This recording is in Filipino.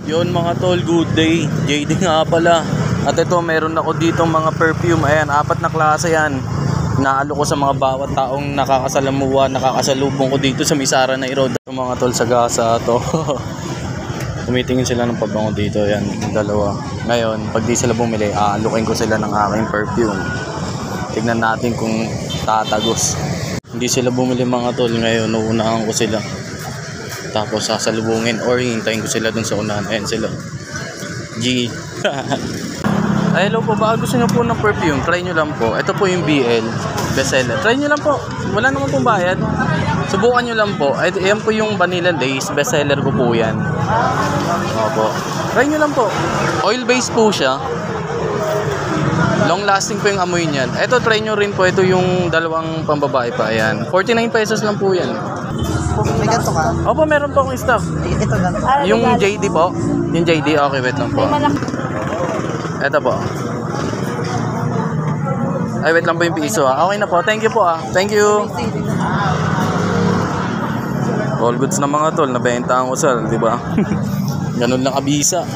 Yun mga tol, good day. JD nga pala. At ito, meron ako dito mga perfume. Ayan, 4 na klase yan. Naalo ko sa mga bawat taong nakakasalamuha, nakakasalubong ko dito sa Misara na Road. Yung mga tol sa gasa to. Tumitingin sila ng pabango dito. Ayan, dalawa. Ngayon, pag di sila bumili, aalukin ko sila ng aking perfume. Tignan natin kung tatagos. Hindi sila bumili mga tol. Ngayon, uunahan ko sila. Tapos sasalubungin or hintayin ko sila dun sa unahan. Ayan sila. G. Ay, hello po. Baka gusto nyo po ng perfume, try nyo lang po. Ito po yung BL bestseller. Try nyo lang po. Wala naman pong bayad. Subukan nyo lang po. Ayan po yung Vanilla Lace. Bestseller ko po yan. Opo. Try nyo lang po. Oil based po siya. Long lasting po yung amoy niyan. Ito, try nyo rin po. Ito yung dalawang pambabae pa. Ayan. 49 pesos lang po yan. May ganito ka? Opo, meron po akong stock. Ito ganito. Yung JD po. Yung JD, okay, wait lang po. Ito po. Ay, wait lang po yung piso ha. Okay na po. Thank you po ha. Thank you. All goods na mga tol. Nabentahan ko sir, di ba? Ganun lang kabisa.